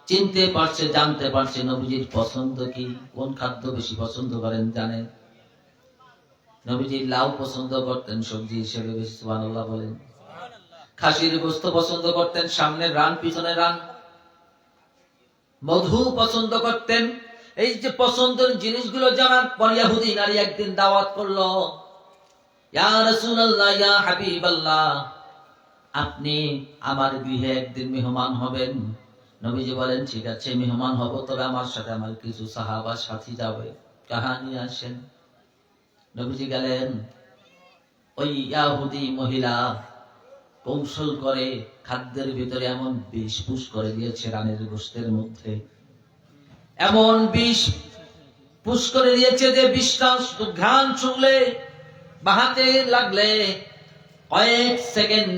চিনতে পারছে, জানতে পারছে নবীজির পছন্দ কি, কোন খাদ্য বেশি পছন্দ করেন জানেন। নবীজি লাউ পছন্দ করতেন সবজি হিসেবে, বেশি সুবহানাল্লাহ বলেন। খাসির গোস্ত পছন্দ করতেন, সামনের রান পিছনের রান। মধু পছন্দ করতেন। এই যে পছন্দের জিনিসগুলো জানার পর ইহুদি নারী একদিন দাওয়াত করলো, ইয়া রাসূলুল্লাহ, ইয়া হাবিবাল্লাহ, আপনি আমার গৃহে একদিন মেহমান হবেন। নবীজি বলেন, ঠিক আছে মেহমান হব, তবে আমার সাথে আমার কিছু সাহাবা সাথী যাবে। কাহানি আসেন। নবীজি গেলেন। ওই ইহুদি মহিলা কৌশল করে খাদ্যের ভিতরে এমন বিষ পুশ করে দিয়েছে, রানের গোশতের মধ্যে এমন বিষ পুশ করে দিয়েছে যে বিষটা ঘ্রাণ শুনলে বা হাতে লাগলে কয়েক সেকেন্ড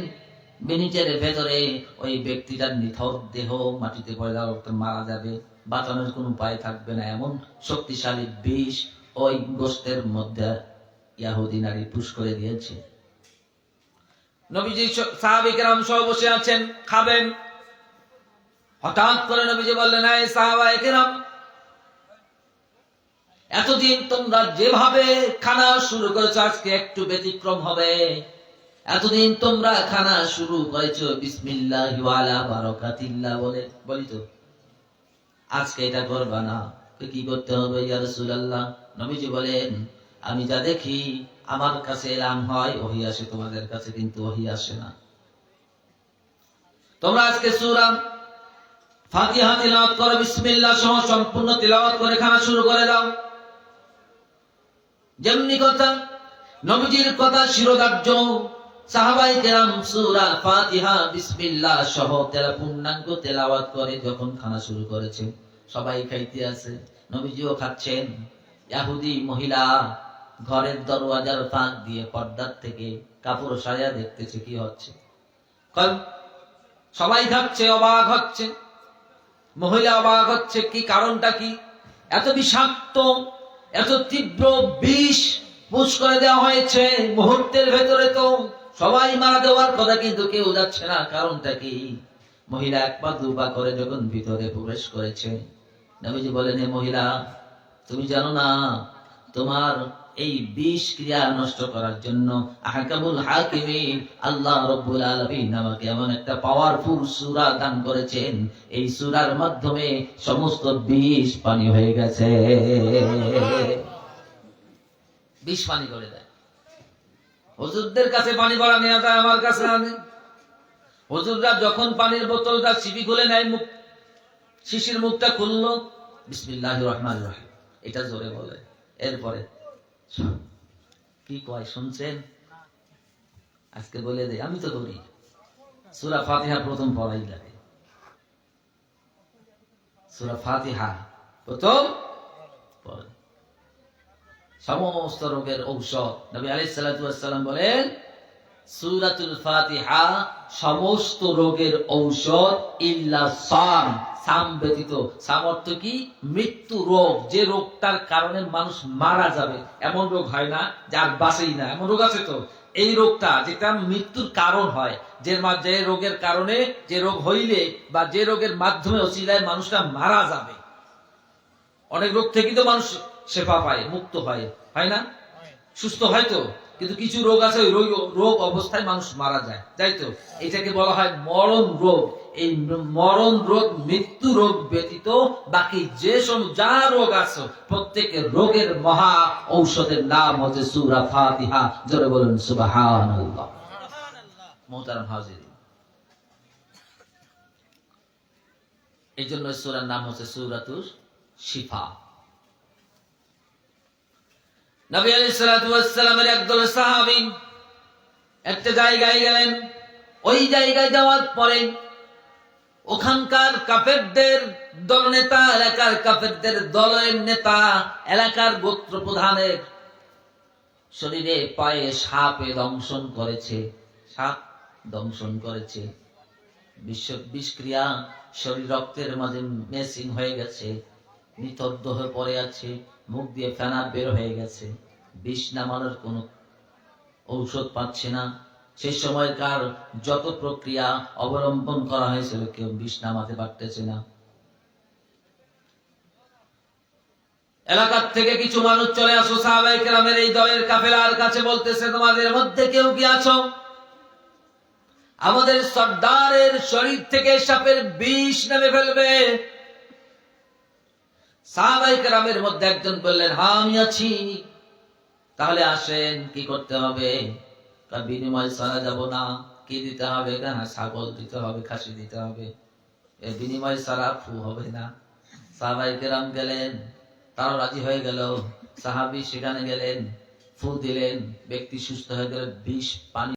মিনিটের ভেতরে ওই ব্যক্তিটার নিথর দেহ মাটিতে পড়ে যাওয়ার, মারা যাবে, বাঁচানোর কোনো উপায় থাকবে না। এমন শক্তিশালী বিষ ওই গোশতের মধ্যে ইহুদি নারী পুশ করে দিয়েছে। নবীজি সাহাবী কেরাম সহ বসে আছেন, খাবেন। হঠাৎ করে নবীজি বললেন, এই সাহাবায়ে কেরাম, এতদিন তোমরা যেভাবে খানা শুরু করেছো আজকে একটু ব্যতিক্রম হবে। এতদিন তোমরা খানা শুরু করেছো বিসমিল্লাহি ওয়া আলা বারাকাতিল্লাহ বলে, বলি তো আজকে এটা করবা না। কি করতে হবে ইয়া রাসূলুল্লাহ? নবীজি বলেন, আমি যা দেখি আমার কাছে এলাম হয় ওহী আসে, তোমাদের কাছে কিন্তু ওহী আসে না। তোমরা আজকে সূরা ফাতিহা তিলাওয়াত করো, বিসমিল্লাহ সহ সম্পূর্ণ তিলাওয়াত করে খানা শুরু করে দাও। যেমনি কথা নবীজির কথা শিরোধার্য, সাহাবায়ে কেরাম সূরা ফাতিহা বিসমিল্লাহ সহ পূর্ণাঙ্গ তেলাওয়াত করে যখন খানা শুরু করেছে, সবাই খাইতে আছে, নবীজিও খাচ্ছেন। ইহুদি মহিলা ঘরের দরওয়াজার ফাঁক দিয়ে পর্দার থেকে কাপড় সায়া দেখতেছে কি হচ্ছে। সবাই খাচ্ছে, অবাক হচ্ছে, মহিলা অবাক হচ্ছে, কি কারণটা কি? এত বিষাক্ত, এত তীব্র বিষ পুশ করে দেওয়া হয়েছে মুহূর্তের ভেতরে, তো সবাই মারা দেওয়ার কথা, কিন্তু কেউ যাচ্ছে না, কারণটা কি? মহিলা এক পা দু পা করে যখন ভিতরে প্রবেশ করেছে, নবীজি বলেন, হে মহিলা, তুমি জানো না তোমার এই বিষ ক্রিয়া নষ্ট করার জন্য আহকামুল হাকিমিন আল্লাহ রাব্বুল আলামিন আমাকে এমন একটা পাওয়ারফুল সূরা দান করেছেন, এই সূরার মাধ্যমে সমস্ত বিষ পানি হয়ে গেছে। বিষ পানি করে দেয়। হুজুরদের কাছে পানি ভরা নেওয়া যায়, আমার কাছে আনে। হুজুররা যখন পানির বোতলটা চিপি খুলে নেয়, মুখ শিশির মুখটা খুললো, বিসমিল্লাহির রহমানির রহিম এটা জোরে বলে, এরপরে কি কয় শুনছেন? আজকে বলে দেয়, আমি তো করি। সূরা ফাতিহা প্রথম পড়াই লাগে, সূরা ফাতিহা প্রথম পড়ে। সমস্ত রোগের ঔষধ। নবী আলাইহিস সালাতু ওয়াস সালাম বলেন, সূরাতুল ফাতিহা সমস্ত রোগের ঔষধ ইল্লা সাম, সাম ব্যতীত। সাম অর্থ কি? মৃত্যু রোগ, যে রোগটার কারণে মানুষ মারা যাবে, এমন রোগ হয় না যার বাঁচেই না, এমন রোগ আছে তো? এই রোগটা যেটা মৃত্যুর কারণ হয়, যে রোগের কারণে, যে রোগ হইলে বা যে রোগের মাধ্যমে ওসিলায় মানুষটা মারা যাবে। অনেক রোগ থেকে তো মানুষ শেফা পায়, মুক্ত হয়, হয় না? সুস্থ হয় তো, কিন্তু কিছু রোগ আছে ওই রোগ অবস্থায় মানুষ মারা যায়, তাই তো? এটাকে বলা হয় মরণ রোগ। এই মরণ রোগ, মৃত্যু রোগ ব্যতীত বাকি যে সব যা রোগ আছে, প্রত্যেকের রোগের মহা ঔষধের নাম হচ্ছে সূরা ফাতিহা। জোরে বলুন সুবহানাল্লাহ। মুহতারাম হাজিরিন, এই জন্য সূরার নাম হচ্ছে সূরাতুল শিফা। নবী আলাইহিস সালাতু ওয়াস সালামের একদল সাহাবী একটা জায়গায় গেলেন। ওই জায়গায় যাওয়ার পরে ওখানকার কাফেরদের দলনেতা, এলাকার কাফেরদের দলের নেতা, এলাকার গোত্র প্রধানের শরীরে পায়ে সাপে দংশন করেছে, সাপ দংশন করেছে। বিষক্রিয়া শরীর রক্তের মাঝে মেসিং হয়ে গেছে, নিতব্ধ হয়ে পড়ে আছে, মুখ দিয়ে ফেনা বের হয়ে গেছে, বিষ নামানোর কোনো ঔষধ পাচ্ছে না। সে সময়কার যত প্রক্রিয়া অবলম্বন করা হয়েছিল, কেউ বিষ নামাতে পারতেছে না। এলাকার থেকে কিছু মানুষ চলে আসো সাহাবায়ে কেরামের এই দলের কাফেলার কাছে, বলতেছে তোমাদের মধ্যে কেউ কি আছো আমাদের সর্দারের শরীর থেকে সাপের বিষ নেমে ফেলবে? সাহাবায়ে কেরামের মধ্যে একজন বললেন, হ্যাঁ আমি আছি। তাহলে আসেন, কি করতে হবে? তার বিনিময় ছাড়া যাব না। কি দিতে হবে? হ্যাঁ, ছাগল দিতে হবে, খাসি দিতে হবে, এর বিনিময় ছাড়া ফু হবে না। সাহাবায়ে কেরাম গেলেন, তারা রাজি হয়ে গেল। সাহাবী সেখানে গেলেন, ফু দিলেন, ব্যক্তি সুস্থ হয়ে গেল, বিষ পানি